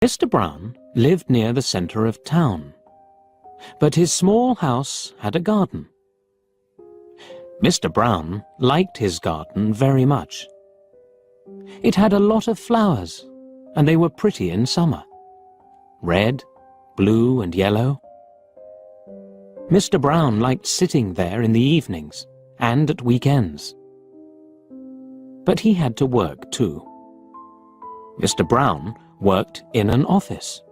Mr. Brown lived near the centre of town, but his small house had a garden. Mr. Brown liked his garden very much. It had a lot of flowers, and they were pretty in summer. Red, blue and yellow. Mr. Brown liked sitting there in the evenings and at weekends. But he had to work too. Mr. Brown worked in an office.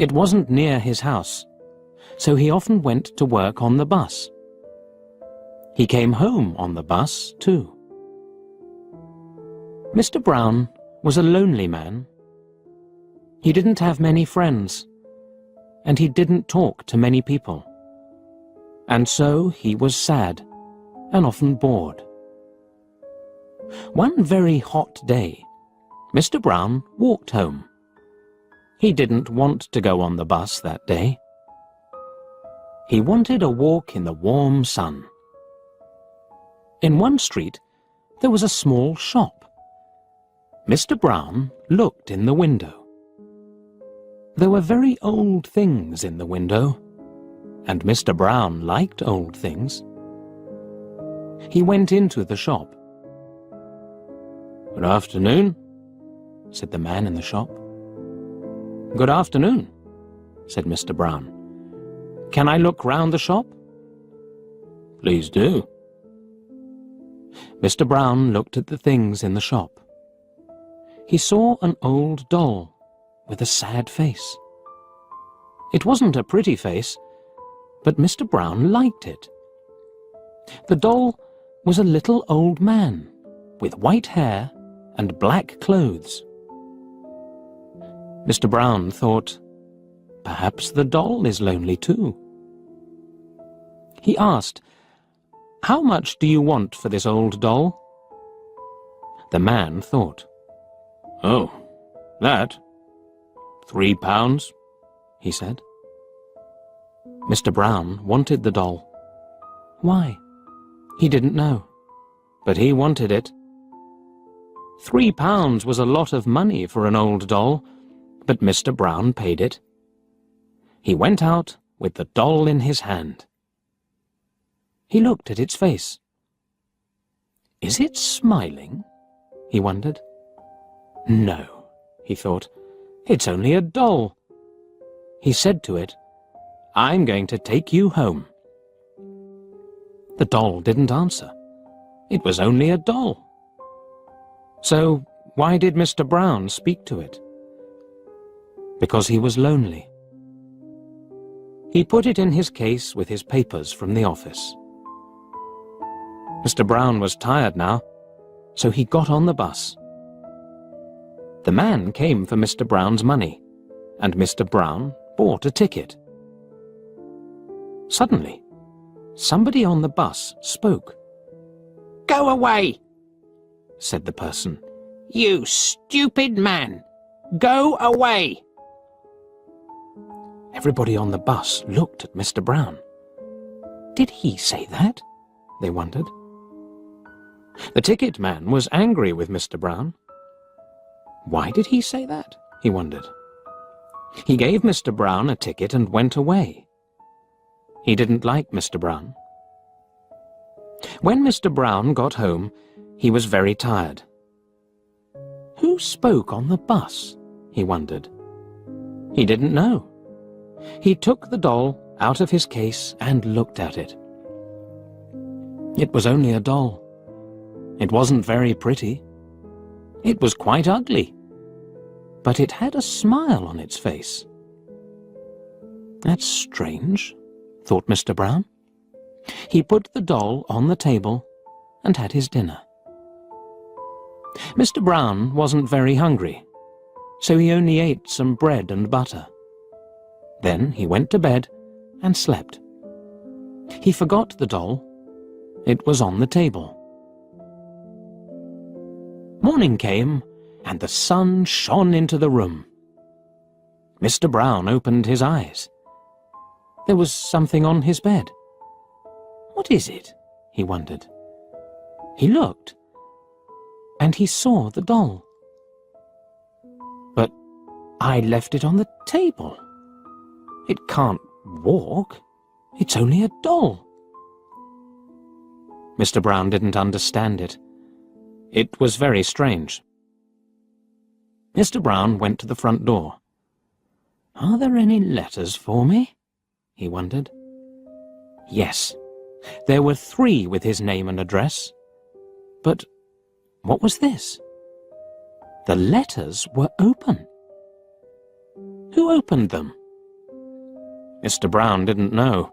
It wasn't near his house, so he often went to work on the bus. He came home on the bus too. Mr. Brown was a lonely man. He didn't have many friends, and he didn't talk to many people. And so he was sad and often bored. One very hot day, Mr. Brown walked home. He didn't want to go on the bus that day. He wanted a walk in the warm sun. In one street, there was a small shop. Mr. Brown looked in the window. There were very old things in the window, and Mr. Brown liked old things. He went into the shop. "Good afternoon," said the man in the shop. "Good afternoon," said Mr. Brown. "Can I look round the shop?" "Please do." Mr. Brown looked at the things in the shop. He saw an old doll with a sad face. It wasn't a pretty face, but Mr. Brown liked it. The doll was a little old man with white hair and black clothes. Mr. Brown thought, perhaps the doll is lonely too. He asked, "How much do you want for this old doll?" The man thought, "Oh, that? £3, he said. Mr. Brown wanted the doll. Why? He didn't know, but he wanted it. £3 was a lot of money for an old doll, but Mr. Brown paid it. He went out with the doll in his hand. He looked at its face. Is it smiling? He wondered. No, he thought, it's only a doll. He said to it, I'm going to take you home. The doll didn't answer. It was only a doll. So why did Mr. Brown speak to it? Because he was lonely. He put it in his case with his papers from the office. Mr. Brown was tired now, so he got on the bus. The man came for Mr. Brown's money, and Mr. Brown bought a ticket. Suddenly, somebody on the bus spoke. "Go away," said the person. "You stupid man! Go away!" Everybody on the bus looked at Mr. Brown. Did he say that? They wondered. The ticket man was angry with Mr. Brown. Why did he say that? He wondered. He gave Mr. Brown a ticket and went away. He didn't like Mr. Brown. When Mr. Brown got home, he was very tired. Who spoke on the bus? He wondered. He didn't know. He took the doll out of his case and looked at it. It was only a doll. It wasn't very pretty. It was quite ugly. But it had a smile on its face. That's strange, thought Mr. Brown. He put the doll on the table and had his dinner. Mr. Brown wasn't very hungry, so he only ate some bread and butter. Then he went to bed and slept. He forgot the doll. It was on the table. Morning came, and the sun shone into the room. Mr. Brown opened his eyes. There was something on his bed. What is it? He wondered. He looked, and he saw the doll. But I left it on the table. It can't walk. It's only a doll." Mr. Brown didn't understand it. It was very strange. Mr. Brown went to the front door. "Are there any letters for me?" he wondered. Yes, there were 3 with his name and address. But what was this? The letters were open. Who opened them? Mr. Brown didn't know.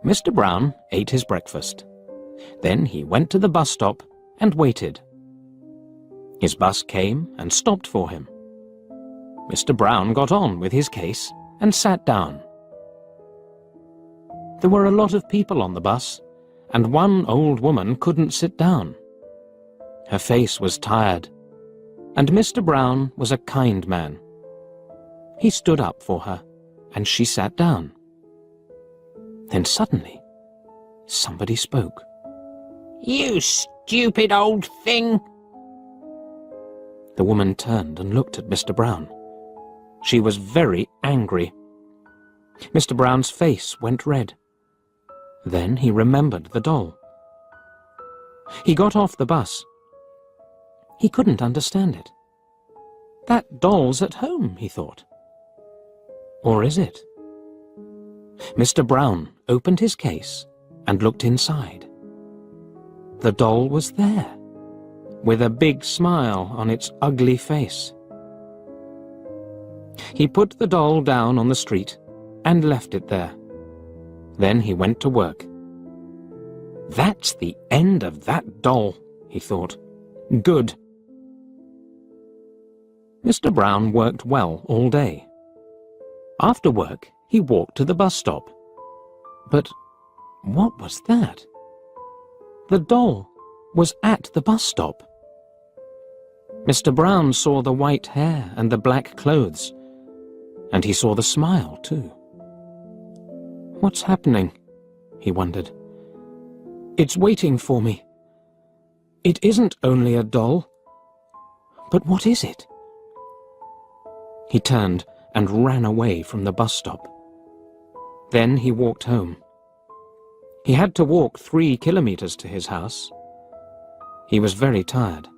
Mr. Brown ate his breakfast. Then he went to the bus stop and waited. His bus came and stopped for him. Mr. Brown got on with his case and sat down. There were a lot of people on the bus, and one old woman couldn't sit down. Her face was tired, and Mr. Brown was a kind man. He stood up for her, and she sat down. Then suddenly, somebody spoke. "You stupid old thing!" The woman turned and looked at Mr. Brown. She was very angry. Mr. Brown's face went red. Then he remembered the doll. He got off the bus. He couldn't understand it. That doll's at home, he thought. Or is it? Mr. Brown opened his case and looked inside. The doll was there, with a big smile on its ugly face. He put the doll down on the street and left it there. Then he went to work. That's the end of that doll, he thought. Good. Mr. Brown worked well all day. After work, he walked to the bus stop. But what was that? The doll was at the bus stop. Mr. Brown saw the white hair and the black clothes, and he saw the smile too. What's happening? He wondered. It's waiting for me. It isn't only a doll. But what is it? He turned and ran away from the bus stop. Then he walked home. He had to walk 3 kilometers to his house. He was very tired.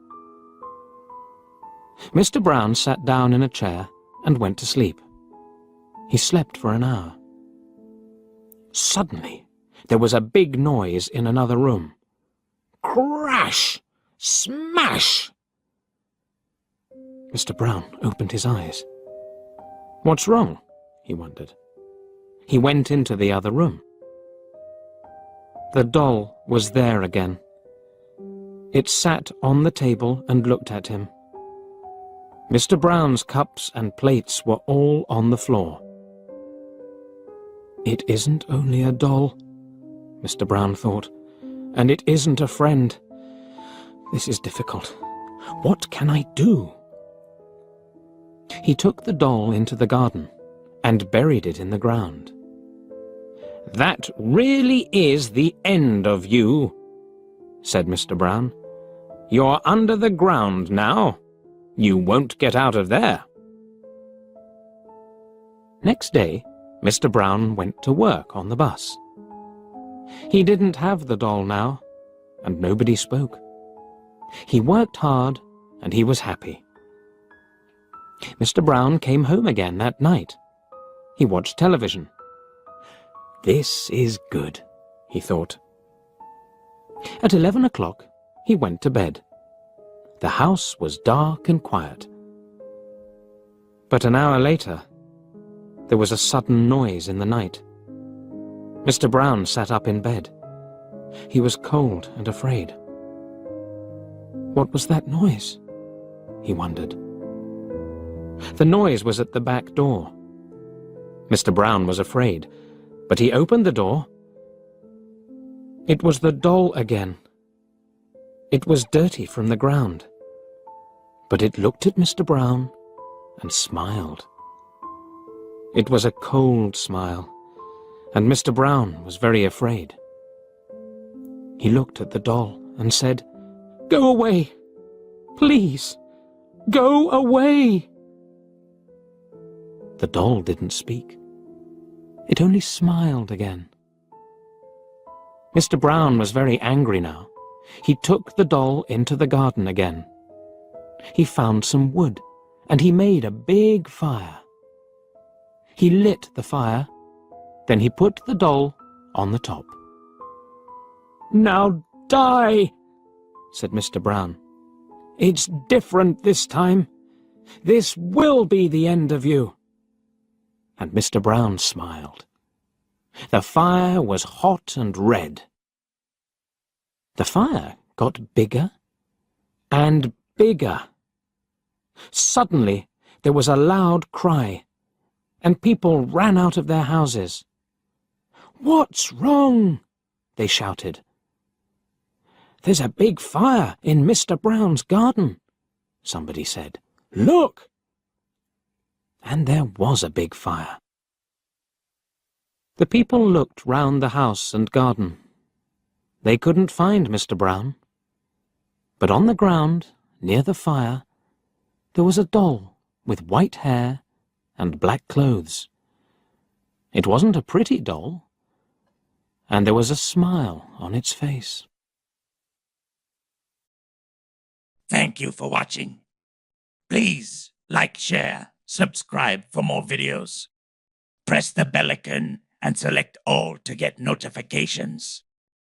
Mr. Brown sat down in a chair and went to sleep. He slept for an hour. Suddenly, there was a big noise in another room. Crash! Smash! Mr. Brown opened his eyes. What's wrong? He wondered. He went into the other room. The doll was there again. It sat on the table and looked at him. Mr. Brown's cups and plates were all on the floor. It isn't only a doll, Mr. Brown thought, and it isn't a friend. This is difficult. What can I do? He took the doll into the garden and buried it in the ground. That really is the end of you, said Mr. Brown. You're under the ground now. You won't get out of there. Next day, Mr. Brown went to work on the bus. He didn't have the doll now, and nobody spoke. He worked hard, and he was happy. Mr. Brown came home again that night. He watched television. This is good, he thought. At 11 o'clock, he went to bed. The house was dark and quiet. But an hour later, there was a sudden noise in the night. Mr. Brown sat up in bed. He was cold and afraid. What was that noise? He wondered. The noise was at the back door. Mr. Brown was afraid, but he opened the door. It was the doll again. It was dirty from the ground, but it looked at Mr. Brown and smiled. It was a cold smile, and Mr. Brown was very afraid. He looked at the doll and said, "Go away! Please, go away!" The doll didn't speak. It only smiled again. Mr. Brown was very angry now. He took the doll into the garden again. He found some wood, and he made a big fire. He lit the fire, then he put the doll on the top. "Now die," said Mr. Brown. "It's different this time. This will be the end of you." And Mr. Brown smiled. The fire was hot and red. The fire got bigger and bigger. Suddenly there was a loud cry, and people ran out of their houses. "What's wrong?" they shouted. "There's a big fire in Mr. Brown's garden," somebody said. "Look!" And there was a big fire. The people looked round the house and garden. They couldn't find Mr. Brown. But on the ground, near the fire, there was a doll with white hair and black clothes. It wasn't a pretty doll, and there was a smile on its face. Thank you for watching. Please like, share, subscribe for more videos. Press the bell icon and select all to get notifications.